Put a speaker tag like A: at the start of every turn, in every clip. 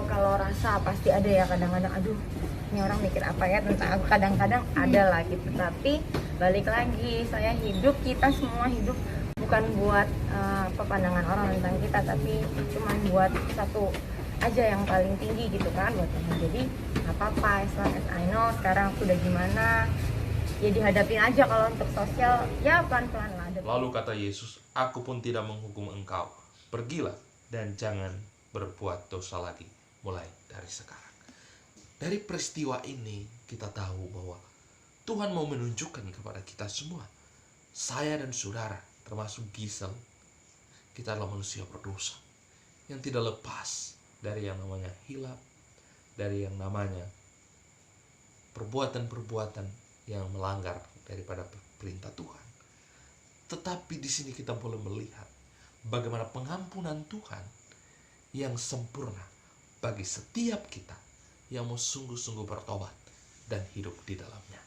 A: Kalau rasa pasti ada ya kadang-kadang, aduh ini orang mikir apa ya tentang aku, kadang-kadang ada lah gitu. Tapi balik lagi, saya hidup, kita semua hidup bukan buat pandangan orang tentang kita, tapi cuma buat satu aja yang paling tinggi gitu kan, buat Tuhan. Jadi nggak apa-apa, as long as I know sekarang aku udah gimana, ya dihadapin aja. Kalau untuk sosial ya pelan-pelan lah.
B: Lalu kata Yesus, aku pun tidak menghukum engkau. Pergilah dan jangan berbuat dosa lagi mulai dari sekarang. Dari peristiwa ini kita tahu bahwa Tuhan mau menunjukkan kepada kita semua, saya dan saudara, termasuk Gisel, kita adalah manusia berdosa yang tidak lepas dari yang namanya hilaf, dari yang namanya perbuatan-perbuatan yang melanggar daripada perintah Tuhan. Tetapi di sini kita boleh melihat bagaimana pengampunan Tuhan yang sempurna bagi setiap kita yang mau sungguh-sungguh bertobat dan hidup di dalamnya.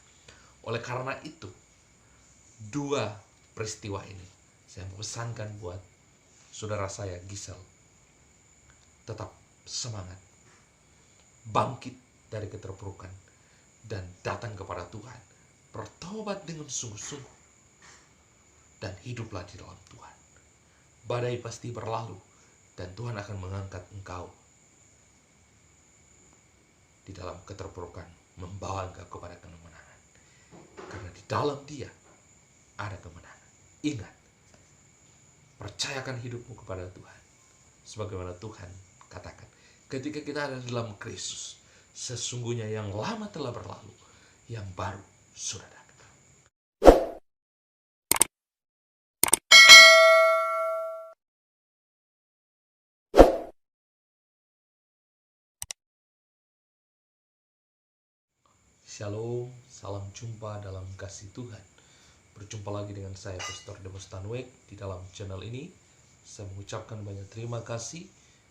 B: Oleh karena itu, dua peristiwa ini saya mau pesankan buat saudara saya Gisel, tetap semangat, bangkit dari keterpurukan, dan datang kepada Tuhan, bertobat dengan sungguh-sungguh, dan hiduplah di dalam Tuhan. Badai pasti berlalu, dan Tuhan akan mengangkat engkau di dalam keterpurukan, membawa engkau kepada kemenangan. Karena di dalam Dia ada kemenangan. Ingat, percayakan hidupmu kepada Tuhan. Sebagaimana Tuhan katakan, ketika kita ada di dalam Kristus, sesungguhnya yang lama telah berlalu, yang baru sudah datang. Shalom, salam jumpa dalam kasih Tuhan. Berjumpa lagi dengan saya, Pastor Demus Tanwek, di dalam channel ini. Saya mengucapkan banyak terima kasih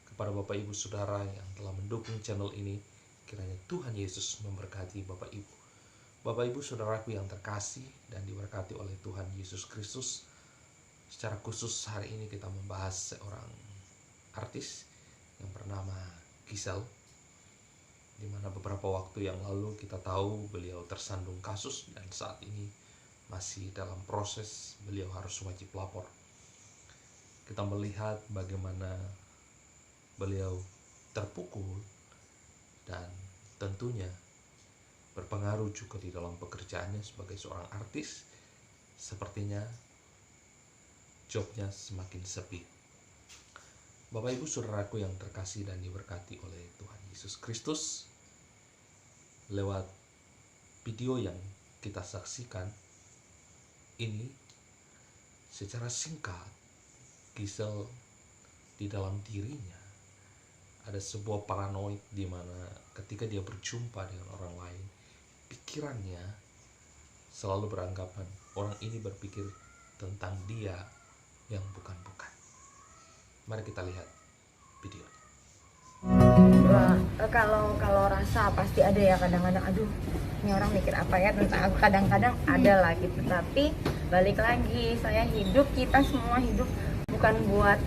B: kepada Bapak Ibu Saudara yang telah mendukung channel ini. Kiranya Tuhan Yesus memberkati Bapak Ibu. Bapak Ibu Saudaraku yang terkasih dan diberkati oleh Tuhan Yesus Kristus. Secara khusus hari ini kita membahas seorang artis yang bernama Gisel, di mana beberapa waktu yang lalu kita tahu beliau tersandung kasus dan saat ini masih dalam proses, beliau harus wajib lapor. Kita melihat bagaimana beliau terpukul dan tentunya berpengaruh juga di dalam pekerjaannya sebagai seorang artis. Sepertinya jobnya semakin sepi. Bapak Ibu Saudaraku yang terkasih dan diberkati oleh Tuhan Yesus Kristus, lewat video yang kita saksikan ini, secara singkat, Gisel di dalam dirinya ada sebuah paranoid di mana ketika dia berjumpa dengan orang lain, pikirannya selalu beranggapan orang ini berpikir tentang dia yang bukan-bukan. Mari kita lihat video.
A: Kalau rasa pasti ada ya kadang-kadang, aduh ini orang mikir apa ya tentang aku, kadang-kadang ada lah gitu. Tapi balik lagi, saya hidup, kita semua hidup bukan buat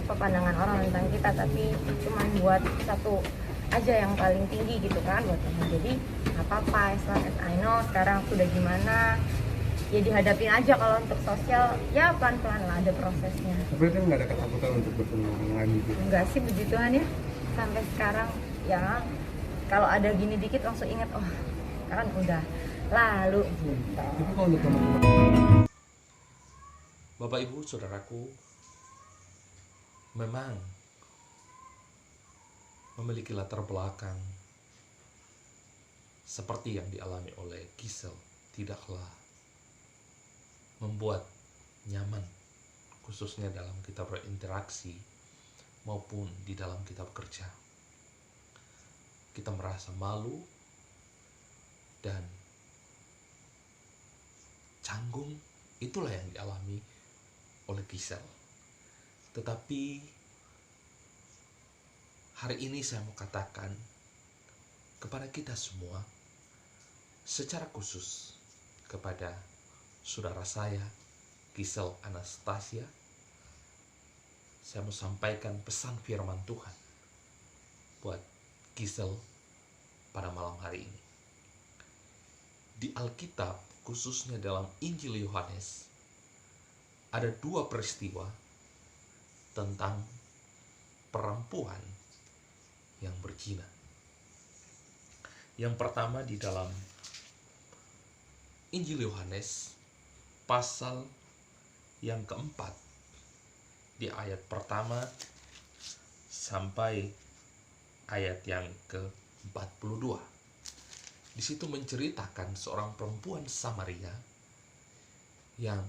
A: pandangan orang tentang kita, tapi cuma buat satu aja yang paling tinggi gitu kan, buat Tuhan. Jadi nggak apa-apa, as long as I know sekarang aku udah gimana, ya dihadapin aja. Kalau untuk sosial ya pelan-pelan lah, ada prosesnya.
C: Berarti nggak ada ketakutan untuk bertemu orang lagi gitu?
A: Enggak sih, puji Tuhan ya, sampai sekarang ya kalau ada gini dikit langsung ingat, oh kan udah lalu gitu.
C: Tapi kalau untuk teman-teman,
B: Bapak Ibu Saudaraku, memang memiliki latar belakang seperti yang dialami oleh Gisel tidaklah membuat nyaman, khususnya dalam kita berinteraksi maupun di dalam kita bekerja. Kita merasa malu dan canggung, itulah yang dialami oleh Gisel. Tetapi hari ini saya mau katakan kepada kita semua, secara khusus kepada saudara saya Gisel Anastasia, saya mau sampaikan pesan firman Tuhan buat Gisel pada malam hari ini. Di Alkitab, khususnya dalam Injil Yohanes, ada 2 peristiwa tentang perempuan yang berzina. Yang pertama di dalam Injil Yohanes pasal yang keempat, di ayat pertama sampai ayat yang ke-42. Di situ menceritakan seorang perempuan Samaria yang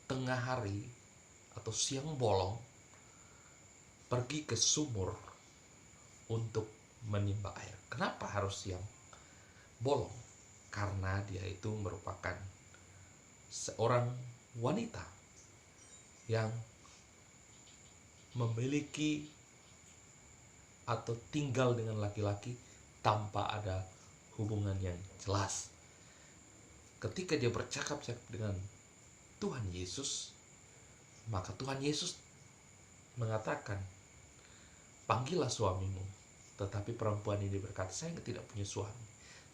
B: tengah hari atau siang bolong pergi ke sumur untuk menimba air. Kenapa harus siang bolong? Karena dia itu merupakan seorang wanita yang memiliki atau tinggal dengan laki-laki tanpa ada hubungan yang jelas. Ketika dia bercakap-cakap dengan Tuhan Yesus, maka Tuhan Yesus mengatakan, panggillah suamimu. Tetapi perempuan ini berkata, saya tidak punya suami.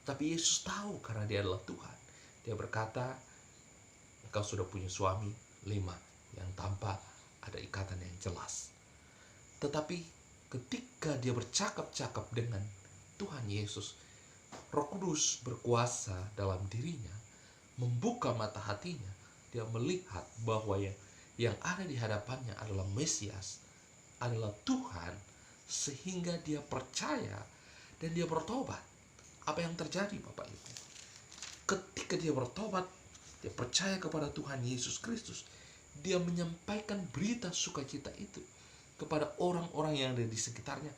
B: Tapi Yesus tahu karena dia adalah Tuhan. Dia berkata, engkau sudah punya suami 5 yang tanpa ada ikatan yang jelas. Tetapi ketika dia bercakap-cakap dengan Tuhan Yesus, Roh Kudus berkuasa dalam dirinya, membuka mata hatinya. Dia melihat bahwa yang ada di hadapannya adalah Mesias, adalah Tuhan, sehingga dia percaya dan dia bertobat. Apa yang terjadi, Bapak Ibu? Ketika dia bertobat, dia percaya kepada Tuhan Yesus Kristus, dia menyampaikan berita sukacita itu kepada orang-orang yang ada di sekitarnya,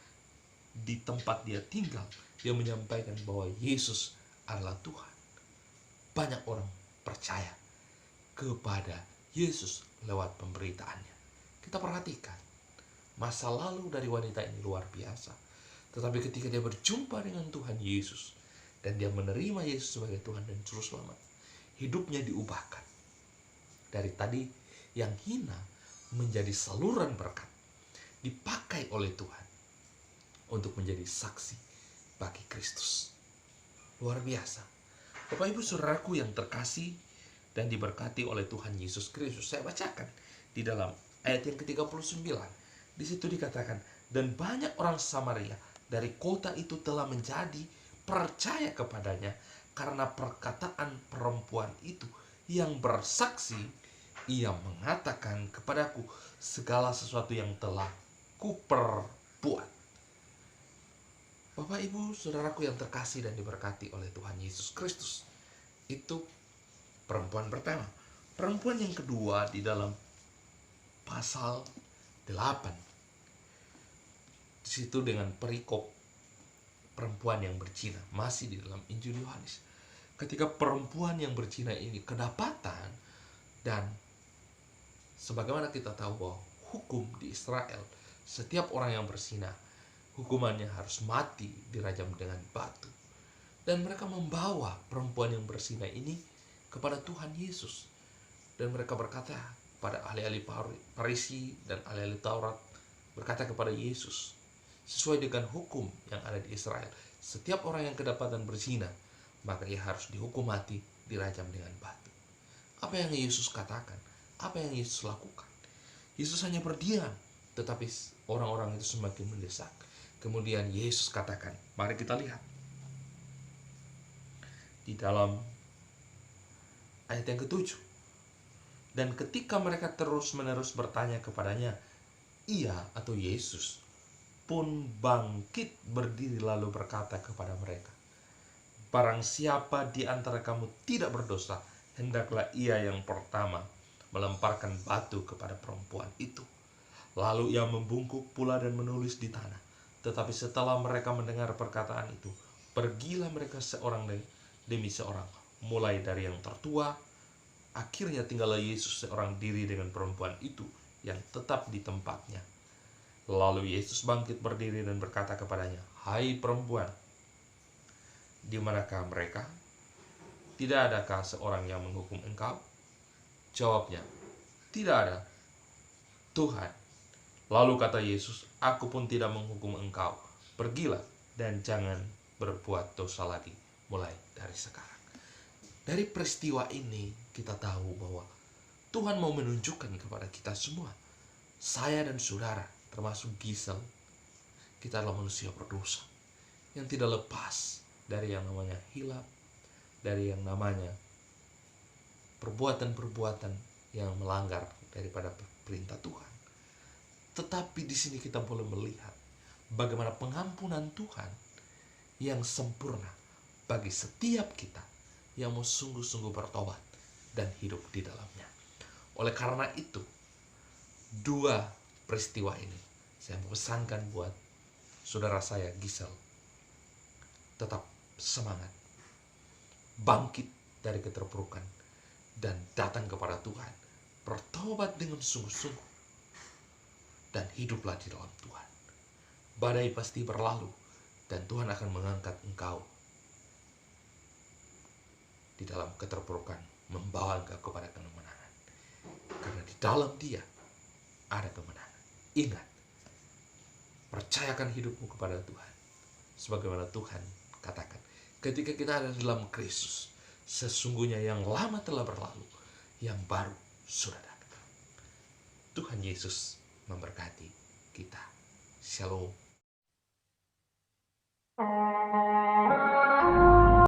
B: di tempat dia tinggal. Dia menyampaikan bahwa Yesus adalah Tuhan. Banyak orang percaya kepada Yesus lewat pemberitaannya. Kita perhatikan, masa lalu dari wanita ini luar biasa. Tetapi ketika dia berjumpa dengan Tuhan Yesus, dan dia menerima Yesus sebagai Tuhan dan Juru Selamat, hidupnya diubahkan. Dari tadi yang hina menjadi saluran berkat, dipakai oleh Tuhan untuk menjadi saksi bagi Kristus. Luar biasa. Bapak Ibu Saudaraku yang terkasih dan diberkati oleh Tuhan Yesus Kristus, saya bacakan di dalam ayat yang ke-39. Di situ dikatakan, dan banyak orang Samaria dari kota itu telah menjadi percaya kepadanya karena perkataan perempuan itu yang bersaksi, ia mengatakan kepadaku segala sesuatu yang telah kuperbuat. Bapak Ibu Saudaraku yang terkasih dan diberkati oleh Tuhan Yesus Kristus, itu perempuan pertama. Perempuan yang kedua di dalam pasal 8. Di situ dengan perikop perempuan yang berzina, masih di dalam Injil Yohanes. Ketika perempuan yang berzina ini kedapatan, dan sebagaimana kita tahu bahwa hukum di Israel, setiap orang yang berzina hukumannya harus mati, dirajam dengan batu. Dan mereka membawa perempuan yang berzina ini kepada Tuhan Yesus. Dan mereka berkata pada ahli-ahli Farisi dan ahli-ahli Taurat, berkata kepada Yesus, sesuai dengan hukum yang ada di Israel, setiap orang yang kedapatan berzina, maka ia harus dihukum mati, dirajam dengan batu. Apa yang Yesus katakan? Apa yang Yesus lakukan? Yesus hanya berdiam, tetapi orang-orang itu semakin mendesak. Kemudian Yesus katakan, mari kita lihat di dalam ayat yang ke-7. Dan ketika mereka terus-menerus bertanya kepadanya, ia atau Yesus pun bangkit berdiri lalu berkata kepada mereka, barang siapa di antara kamu tidak berdosa, hendaklah ia yang pertama melemparkan batu kepada perempuan itu. Lalu ia membungkuk pula dan menulis di tanah. Tetapi setelah mereka mendengar perkataan itu, pergilah mereka seorang demi seorang, mulai dari yang tertua. Akhirnya tinggallah Yesus seorang diri dengan perempuan itu yang tetap di tempatnya. Lalu Yesus bangkit berdiri dan berkata kepadanya, hai perempuan, di manakah mereka? Tidak adakah seorang yang menghukum engkau? Jawabnya, tidak ada, Tuhan. Lalu kata Yesus, aku pun tidak menghukum engkau. Pergilah dan jangan berbuat dosa lagi mulai dari sekarang. Dari peristiwa ini kita tahu bahwa Tuhan mau menunjukkan kepada kita semua, saya dan saudara, termasuk Gisel, kita adalah manusia berdosa yang tidak lepas dari yang namanya hilaf, dari yang namanya perbuatan-perbuatan yang melanggar daripada perintah Tuhan. Tetapi di sini kita boleh melihat bagaimana pengampunan Tuhan yang sempurna bagi setiap kita yang mau sungguh-sungguh bertobat dan hidup di dalamnya. Oleh karena itu, dua peristiwa ini saya mau pesankan buat saudara saya Gisel. Tetap semangat, bangkit dari keterpurukan, dan datang kepada Tuhan. Bertobat dengan sungguh-sungguh, dan hiduplah di dalam Tuhan. Badai pasti berlalu, dan Tuhan akan mengangkat engkau di dalam keterpurukan, membawa engkau kepada kemenangan. Karena di dalam Dia ada kemenangan. Ingat, percayakan hidupmu kepada Tuhan. Sebagaimana Tuhan katakan, ketika kita ada dalam Kristus, sesungguhnya yang lama telah berlalu, yang baru sudah datang. Tuhan Yesus memberkati kita. Shalom.